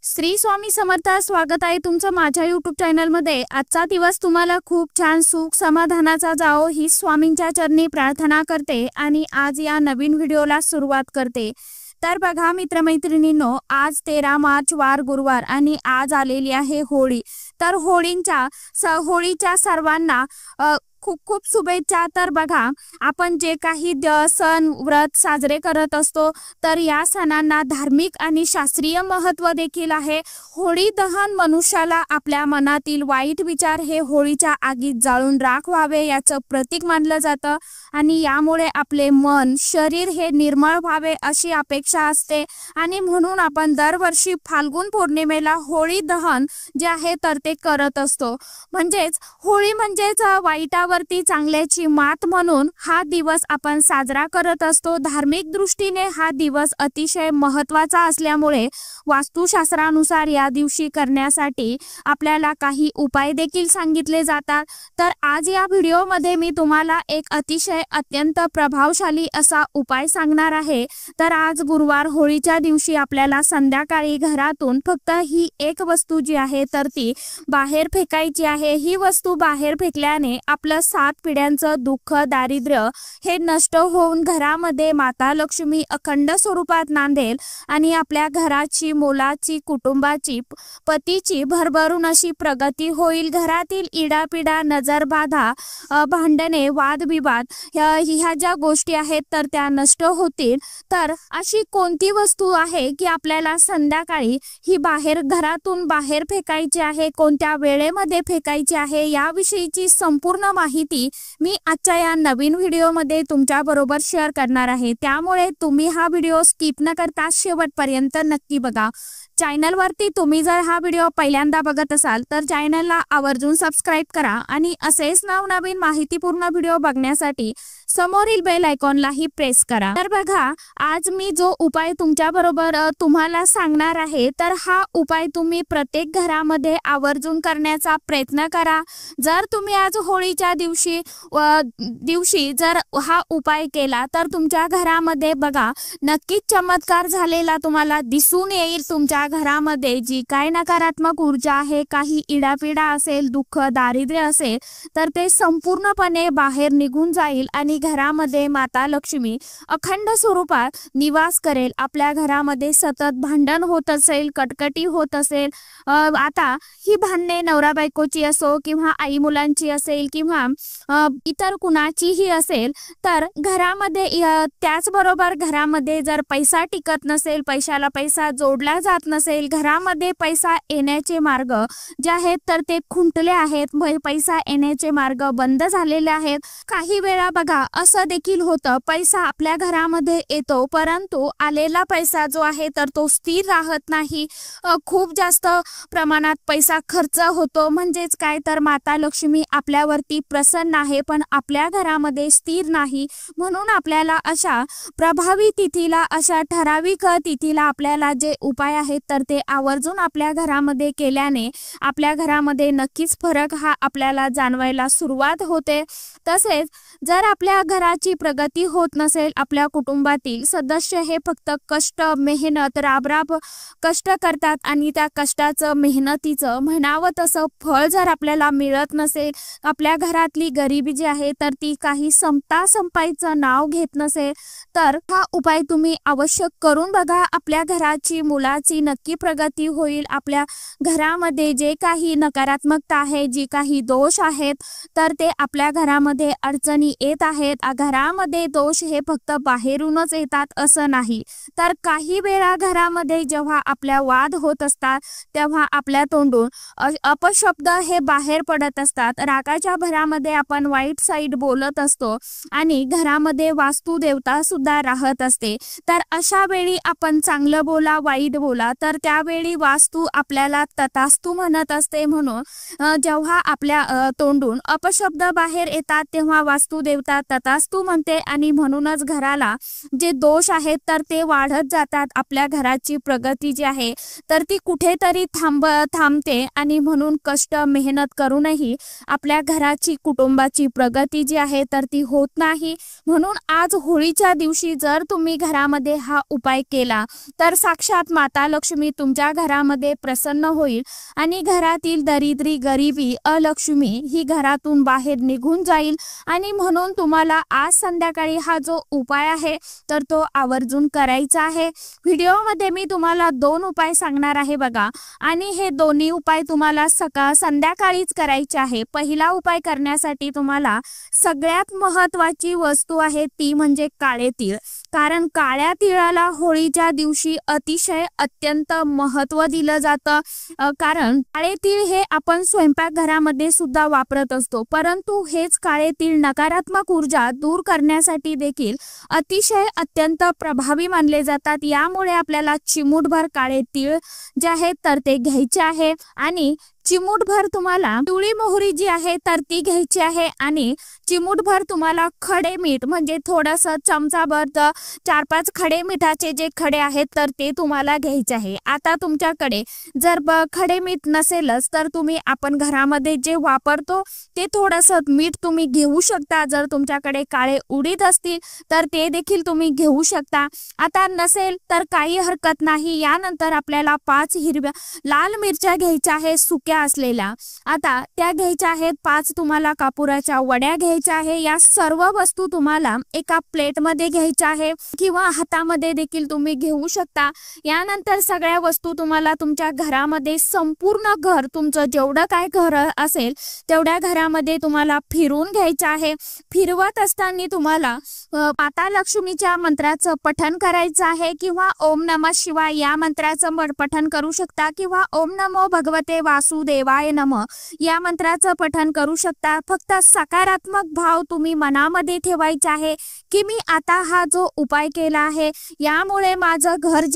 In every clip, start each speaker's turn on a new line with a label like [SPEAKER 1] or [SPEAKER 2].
[SPEAKER 1] श्री स्वामी समर्थ। स्वागत आहे तुमचं माझ्या YouTube चॅनल मध्ये। आजचा दिवस तुम्हाला खूप छान सुख समाधानाचा जाओ ही स्वामींच्या चरणी प्रार्थना करते आणि आज या नवीन व्हिडिओला सुरुवात करते। तर बघा मित्रमैत्रिणींनो, आज 13 मार्च वार गुरुवार आणि आज आलेली आहे होळी। तर होळीच्या सर्वांना खूप खूप शुभेच्छा। तर बघा, आपण जे काही सण व्रत साजरे करत असतो तर या सणांना धार्मिक आणि शास्त्रीय महत्त्व देखील आहे। होळी दहन मनुष्याला आपल्या मनातील वाईट विचार हे होळीच्या आगीत जाळून राख व्हावे याचं प्रतीक मानलं जातं आणि यामुळे आपले मन शरीर हे निर्मळ व्हावे अशी अपेक्षा असते आणि म्हणून आपण दरवर्षी फाल्गुन पौर्णिमेला होळी दहन जे आहे तर ते करत असतो। म्हणजेच होळी म्हणजेच वाईटावरती चांगल्याची मात म्हणून हा दिवस आपण साजरा करत असतो। धार्मिक दृष्टीने हा दिवस अतिशय महत्त्वाचा असल्यामुळे वास्तुशास्त्रानुसार या दिवशी करण्यासाठी आपल्याला काही उपाय देखील सांगितले जातात। तर आज या व्हिडिओमध्ये मी तुम्हाला एक अतिशय अत्यंत प्रभावशाली असा उपाय सांगणार आहे। तर आज गुरुवार होळीच्या दिवशी आपल्याला संध्याकाळी घरातून फक्त ही एक वस्तू जी आहे तर ती बाहेर फेकायची आहे। ही वस्तू बाहेर फेकल्याने आपलं 7 पिढ्यांचं दुःख दारिद्र्य हे नष्ट होऊन घरामध्ये माता लक्ष्मी अखंड स्वरूपात नांदेल आणि आपल्या घराची मुलाची कुटुंबाची पतीची भरभरून अशी प्रगती होईल। घरातील इडापिडा नजरबाधा भांडणे वादविवाद ह्या ज्या गोष्टी आहेत तर त्या नष्ट होतील। तर अशी कोणती वस्तू आहे की आपल्याला संध्याकाळी ही घरातून बाहेर फेकायची आहे, कोणत्या वेळेमध्ये फेकायची आहे याविषयीची संपूर्ण माहिती मी आजच्या या नवीन व्हिडिओमध्ये तुमच्या बरोबर शेअर करणार आहे। त्यामुळे तुम्ही हा व्हिडिओ स्किप न करता शेवटपर्यंत नक्की बघा। चॅनलवरती तुम्ही जर हा व्हिडिओ पहिल्यांदा बघत असाल तर चॅनलला आवर्जून सबस्क्राइब करा आणि असेच नवनवीन माहितीपूर्ण व्हिडिओ बघण्यासाठी समोरील बेल आयकॉनलाही प्रेस करा। तर बघा, आज मी जो उपाय तुमच्या बरोबर तुम्हाला सांगणार आहे तर हा उपाय तुम्ही प्रत्येक घरामध्ये आवर्जून करण्याचा प्रयत्न करा। जर तुम्ही आज होळीच्या दिवशी जर हा उपाय केला तर तुमच्या घरामध्ये बघा नक्कीच चमत्कार झालेला तुम्हाला दिसून येईल। तुमच्या घरामध्ये जी काय नकारात्मक ऊर्जा आहे, काही इडापिडा असेल, दुःख दारिद्र्य असेल तर ते संपूर्णपणे बाहेर निघून जाईल आणि घरामध्ये माता लक्ष्मी अखंड स्वरूपात निवास करेल। आपल्या घरामध्ये सतत भांडण होत असेल, कटकटी होत असेल, आता ही भांडणे नवरा बायकोची असो किंवा आई मुलांची असेल किंवा इतर कुणाचीही असेल तर घरामध्ये त्याचबरोबर घरामध्ये जर पैसा टिकत नसेल, पैशाला पैसा जोडला जात नसेल, घरामध्ये पैसा येण्याचे मार्ग जे आहेत तर ते खुंटले आहेत, पैसा येण्याचे मार्ग बंद झालेले आहेत। काही वेळा बघा असं देखील होतं, पैसा आपल्या घरामध्ये येतो परंतु आलेला पैसा जो आहे तर तो स्थिर राहत नाही, खूप जास्त प्रमाणात पैसा खर्च होतो। म्हणजेच काय तर माता लक्ष्मी आपल्यावरती प्रसन्न आहे पण आपल्या घरामध्ये स्थिर नाही। म्हणून आपल्याला अशा प्रभावी तिथीला, अशा ठराविक तिथीला आपल्याला जे उपाय आहेत तर ते आवर्जून आपल्या घरामध्ये केल्याने आपल्या घरामध्ये नक्कीच फरक हा आपल्याला जाणवायला सुरुवात होते। तसेच जर आपल्या घराची प्रगती होत नसेल, आपल्या कुटुंबातील सदस्य हे फक्त कष्ट मेहनत राबराब कष्ट करतात आणि त्या कष्टाचं मेहनतीचं म्हणावं तसं फळ जर आपल्याला मिळत नसेल, आपल्या घरातली गरिबी जी आहे तर ती काही संपायचं नाव घेत नसेल तर हा उपाय तुम्ही अवश्य करून बघा। आपल्या घराची मुलाची नक्की प्रगती होईल। आपल्या घरामध्ये जे काही नकारात्मकता आहे, जी काही दोष आहेत तर ते आपल्या घरामध्ये अडचणी येत आहेत। घरामध्ये दोष हे फक्त बाहेरूनच येतात असं नाही, तर काही वेळा घरामध्ये जेव्हा आपल्या वाद होत असतात तेव्हा आपल्या तोंडून अपशब्द हे बाहेर पडत असतात। रागाच्या भरामध्ये आपण वाईट साईड बोलत असतो आणि घरामध्ये वास्तू देवता सुद्धा राहत असते। तर अशा वेळी आपण चांगलं बोला वाईट बोला तर त्यावेळी वास्तू आपल्याला तथास्तु म्हणत असते। म्हणून जेव्हा आपल्या तोंडून अपशब्द बाहेर येतात तेव्हा वास्तू देवता तथास्तु म्हणते आणि म्हणूनच घराला जे दोष आहेत तर ते वाढत जातात। आपल्या घराची प्रगती जी आहे तर ती कुठेतरी थांबते आणि म्हणून कष्ट मेहनत करूनही आपल्या घराची कुटुंबाची प्रगती जी आहे तर ती होत नाही। म्हणून आज होळीच्या दिवशी जर तुम्ही घरामध्ये हा उपाय केला तर साक्षात माता लक्ष्मी तुमच्या घरामध्ये प्रसन्न होईल आणि घरातील दरिद्री गरिबी अलक्ष्मी ही घरातून बाहेर निघून जाईल। आणि म्हणून तुम्हाला आज संध्याकाळी हा जो उपाय आहे तर तो आवर्जून करायचा आहे। व्हिडिओमध्ये मी तुम्हाला 2 उपाय सांगणार आहे बघा, आणि हे दोन्ही उपाय तुम्हाला संध्याकाळीच करायचे आहे। पहिला उपाय करण्यासाठी तुम्हाला सगळ्यात महत्त्वाची वस्तू आहे ती म्हणजे काळे तीळ, कारण काळ्या तिळाला होळीच्या दिवशी अतिशय अत्यंत महत्त्व दिलं जातं। कारण काळे तीळ हे आपण स्वयंपाकघरामध्ये सुद्धा वापरत असतो, परंतु हेच काळे तीळ नकारात्मक ऊर्जा दूर करण्यासाठी देखील अतिशय अत्यंत प्रभावी मानले जातात। यामुळे आपल्याला चिमूटभर काळे तीळ जे आहेत तर ते घ्यायचे आहे आणि चिमूटभर तुम्हाला पिवळी मोहरी जी आहे तर ती घ्यायची आहे आणि चिमूटभर तुम्हाला खडे मीठ म्हणजे थोडंसं चमचाभर 4-5 खडे मिठाचे जे खडे आहेत तर ते तुम्हाला घ्यायचे आहे। आता तुमच्याकडे जर खडे मीठ नसेलच तर तुम्ही आपण घरामध्ये जे वापरतो ते थोडंसं मीठ तुम्ही घेऊ शकता। जर तुमच्याकडे काळे उडीद असतील तर ते देखील तुम्ही घेऊ शकता। आता नसेल तर काही हरकत नाही। यानंतर आपल्याला 5 हिरव्या लाल मिरच्या घ्यायच्या आहे सुक्या असलेल्या, आता त्या घ्यायच्या आहेत। 5 तुम्हाला कापुराच्या वड्या घ्यायच्या आहे। या सर्व वस्तू तुम्हाला एका प्लेटमध्ये घ्यायच्या आहे किंवा हातामध्ये देखील तुम्ही घेऊ शकता। यानंतर सगळ्या वस्तू तुम्हाला तुमच्या घरामध्ये संपूर्ण घर तुमचं जेवढं काय घर असेल तेवढ्या घरामध्ये तुम्हाला फिरवून घ्यायचं आहे। फिरवत असताना तुम्हाला माता लक्ष्मीच्या मंत्राचं पठण करायचं आहे किंवा ओम नमः शिवाय या मंत्राचं पठण करू शकता किंवा ओम नमो भगवते वासुदेवाय नमः या मंत्राचं पठण करू शकता। फक्त सकारात्मक भाव तुम्ही मनामध्ये ठेवायचा आहे की मी आता हा जो उपाय केला आहे यामुळे माझं घर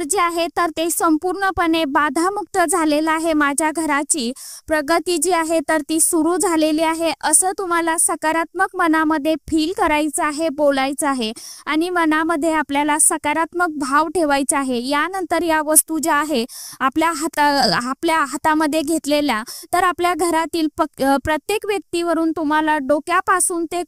[SPEAKER 1] जे आहे तर ते संपूर्णपणे बाधामुक्त झालेलं आहे, माझ्या घराची प्रगती जी आहे तर ती सुरू झालेली आहे, असं तुम्हाला सकारात्मक मनामध्ये फील करायचं आहे, बोलायचं आहे आणि मनामध्ये आपल्याला सकारात्मक भाव ठेवायचा आहे। यानंतर या वस्तू ज्या आहे आपल्या हातामध्ये घेतलेल्या तर आपल्या घरातील प्रत्येक व्यक्तीवरून तुम्हाला डोक्यापासून ते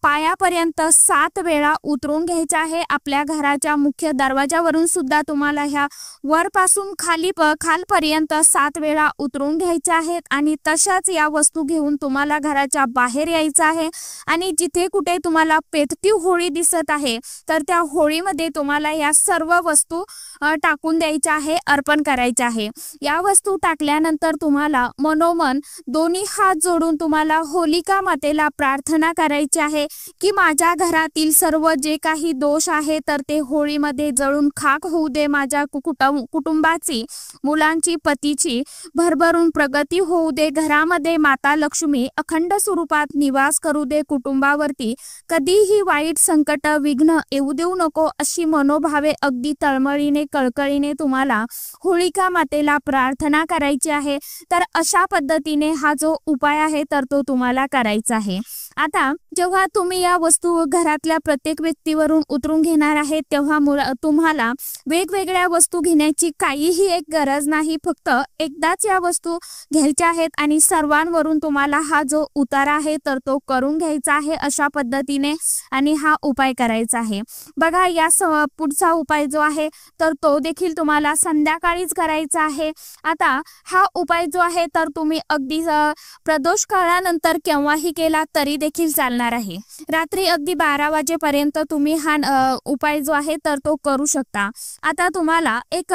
[SPEAKER 1] पायापर्यंत 7 वेळा उतरून घ्यायचा आहे। आपल्या घराच्या मुख्य दरवाजावरून सुद्धा तुम्हाला ह्या वरपासून खालपर्यंत 7 वेळा उतरून घ्यायच्या आहेत आणि तशाच या वस्तू घेऊन तुम्हाला घराच्या बाहेर यायचं आहे आणि जिथे कुठे तुम्हाला पेटती होळी दिसत आहे तर त्या होळीमध्ये तुम्हाला या सर्व वस्तू टाकून द्यायच्या आहे, अर्पण करायचे आहे। या वस्तू टाकल्यानंतर तुम्हाला मनोमन दोन्ही हात जोडून तुम्हाला होलिका मातेला प्रार्थना करायची आहे की माझ्या घरातील सर्व जे काही दोष आहे तर ते होळीमध्ये जळून खाक होऊ दे, माझ्या कुटुंबाची मुलांची पतीची भरभरून प्रगती होऊ दे, घरामध्ये माता लक्ष्मी अखंड स्वरूपात निवास करू दे, कुटुंबावरती कधीही वाईट संकट विघ्न येऊ देऊ नको अशी मनोभावे अगदी तळमळीने कळकळीने तुम्हाला होलिका मातेला प्रार्थना करायची आहे। तर अशा पद्धतीने हा जो उपाय आहे तर तो तुम्हाला करायचा आहे। आता जेव्हा तुम्ही या वस्तू घरातल्या प्रत्येक व्यक्तीवरून उतरून घेणार आहे तेव्हा तुम्हाला वेगवेगळ्या वस्तू घेण्याची काहीही एक गरज नाही, फक्त एकदाच या वस्तू घ्यायच्या आहेत आणि सर्वांवरून तुम्हाला हा जो उतारा आहे तर तो करून घ्यायचा आहे अशा पद्धतीने आणि हा उपाय करायचा आहे। बघा या पुढचा उपाय जो आहे तर तो देखील तुम्हाला संध्याकाळीच करायचा आहे। आता हा उपाय जो आहे तर तुम्ही अगदी प्रदोष काळानंतर केव्हाही केला तरी देखील चालणार आहे। रात्री अगदी 12 वाजेपर्यंत तुम्ही हा उपाय जो आहे तर तो करू शकता। आता तुम्हाला एक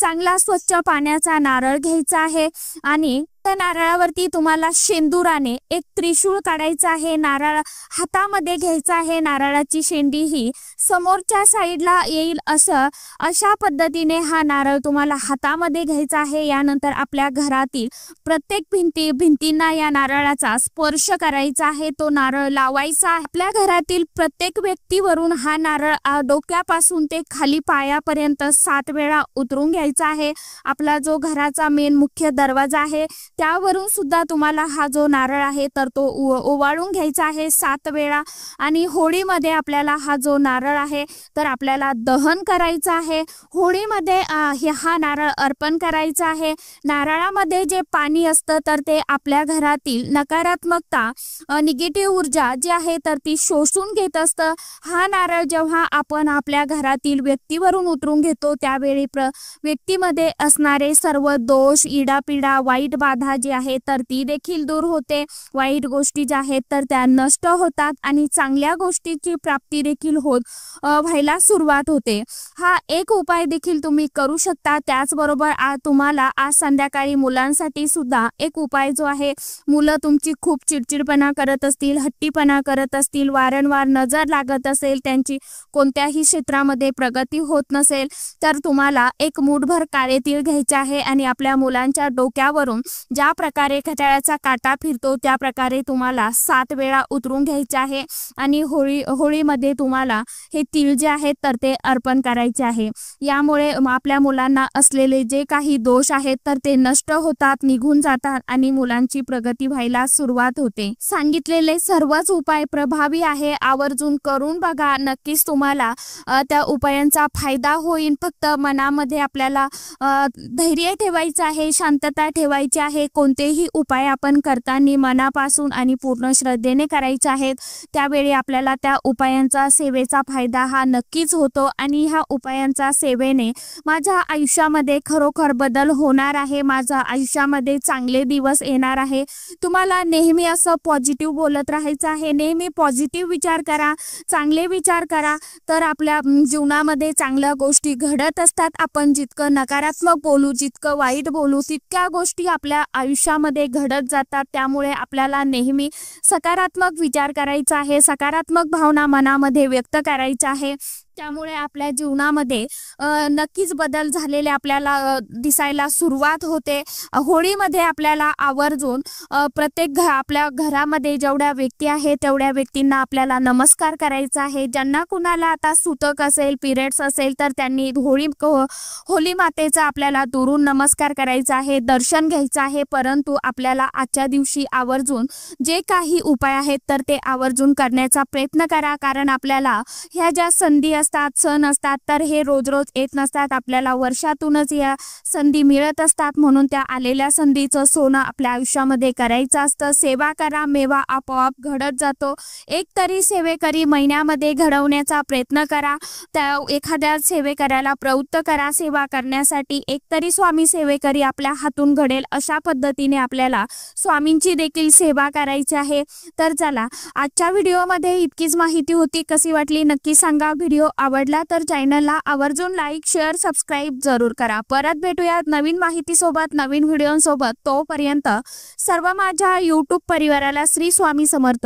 [SPEAKER 1] चांगला स्वच्छ पाण्याचा नारळ घ्यायचा आहे आणि त्या नारळावरती तुम्हाला शेंदुराने एक त्रिशूळ काढायचा आहे, नारळ हातामध्ये घ्यायचा आहे, नारळाची शेंडी ही समोरच्या साईडला येईल अशा पद्धतीने हा नारळ तुम्हाला हातामध्ये घ्यायचा आहे। यानंतर आपल्या घरातील प्रत्येक भिंतींना या नारळाचा स्पर्श करायचा आहे, तो नारळ लावायचा। आपल्या घरातील प्रत्येक व्यक्तीवरून हा नारळ डोक्यापासून ते खाली पायापर्यंत 7 वेळा उतरून घ्यायचा आहे। आपला जो घराचा मेन मुख्य दरवाजा आहे त्यावरून सुद्धा तुम्हाला हा जो नारळ आहे तर तो ओवाळून घ्यायचा आहे 7 वेळा। आणि होळीमध्ये आपल्याला हा जो नारळ आहे तर आपल्याला दहन करायचं आहे। होळीमध्ये हा नारळ अर्पण करायचा आहे। नारळामध्ये जे पाणी असतं तर ते आपल्या घरातील नकारात्मकता निगेटिव्ह ऊर्जा जी आहे तर ती शोषून घेत असतं। हा नारळ जेव्हा आपण आपल्या घरातील व्यक्तीवरून उतरून घेतो त्यावेळी व्यक्तीमध्ये असणारे सर्व दोष, इडापिडा, वाईट बाधा जी आहे तर ती देखील दूर होते। वाईट गोष्टी ज्या आहेत तर त्या नष्ट होतात आणि चांगल्या गोष्टीची प्राप्ती देखील व्हायला सुरुवात होते। हा एक उपाय देखील तुम्ही करू शकता। त्याचबरोबर तुम्हाला आज संध्याकाळी मुलांसाठी सुद्धा एक उपाय जो आहे, मुलं तुमची खूप चिडचिडपणा करत असतील, हट्टीपणा करत असतील, वारंवार नजर लागत असेल, त्यांची कोणत्याही क्षेत्रामध्ये प्रगती होत नसेल तर तुम्हाला एक मूठभर काळे तीळ घ्यायचे आहे आणि आपल्या मुलांच्या डोक्यावरून ज्या प्रकारे खट्याळाचा काटा फिरतो त्या प्रकारे तुम्हाला 7 वेळा उतरून घ्यायचे आहे आणि होळीमध्ये तुम्हाला हे तीळ जे आहेत तर ते अर्पण करायचे आहे। यामुळे आपल्या मुलांना असलेले जे काही दोष आहेत तर ते नष्ट होतात, निघून जातात आणि मुलांची प्रगती व्हायला सुरुवात होते। सांगितलेले सर्वच उपाय प्रभावी आहे, आवर्जून करून बघा, नक्कीच तुम्हाला त्या उपायांचा फायदा होईल। फक्त मनामध्ये आपल्याला धैर्य ठेवायचं आहे, शांतता ठेवायची आहे। कोणतेही उपाय आपण करताना मनापासून आणि पूर्ण श्रद्धेने करायचे आहेत, त्यावेळी आपल्याला त्या उपायांचा सेवेचा फायदा हा नक्कीच होतो आणि ह्या उपायांचा सेवेने माझ्या आयुष्यामध्ये खरोखर बदल होणार आहे, माझ्या आयुष्यामध्ये चांगले दिवस येणार आहे। तुम्हाला नेहमी असं पॉझिटिव्ह बोलत राहायचं आहे, नेहमी पॉझिटिव्ह विचार करा, चांगले विचार करा, तर आपल्या जीवनामध्ये चांगल्या गोष्टी घडत असतात। आपण जितकं नकारात्मक बोलू, जितकं वाईट बोलू, तितक्या गोष्टी आपल्या आयुष्यामध्ये घडत जातात। त्यामुळे आपल्याला नेहमी सकारात्मक विचार करायचा आहे, सकारात्मक भावना मनामध्ये व्यक्त करायच्या आहे। त्यामुळे आपल्या जीवनामध्ये नक्कीच बदल झालेले आपल्याला दिसायला सुरुवात होते। होळीमध्ये आपल्याला आवर्जून प्रत्येक आपल्या घरामध्ये जेवढ्या व्यक्ती आहेत तेवढ्या व्यक्तींना आपल्याला नमस्कार करायचा आहे। ज्यांना कुणाला आता सुतक असेल, पिरियड्स असेल तर त्यांनी होळी मातेचा आपल्याला दुरून नमस्कार करायचा आहे, दर्शन घ्यायचं आहे। परंतु आपल्याला आजच्या दिवशी आवर्जून जे काही उपाय आहेत तर ते आवर्जून करण्याचा प्रयत्न करा, कारण आपल्याला ह्या ज्या संधी असतात, सण असतात तर हे रोज रोज येत नसतात, आपल्याला वर्षातूनच या संधी मिळत असतात। म्हणून त्या आलेल्या संधीचं सोनं आपल्या आयुष्यामध्ये करायचं असतं। सेवा करा, मेवा आपोआप घडत जातो। एक तरी सेवेकरी महिन्यामध्ये घडवण्याचा प्रयत्न करा, त्या एखाद्या सेवेकऱ्याला प्रवृत्त करा सेवा करण्यासाठी। एक तरी स्वामी सेवेकरी आपल्या हातून घडेल, अशा पद्धतीने आपल्याला स्वामींची देखील सेवा करायची आहे। तर चला, आजच्या व्हिडिओमध्ये इतकीच माहिती होती, कशी वाटली नक्की सांगा। व्हिडिओ आवडला तर चॅनलला आवर्जून लाईक, शेअर, सबस्क्राईब जरूर करा। परत भेटूयात नवीन माहितीसोबत, नवीन व्हिडिओसोबत। तोपर्यंत सर्व माझ्या यूट्यूब परिवाराला श्री स्वामी समर्थ।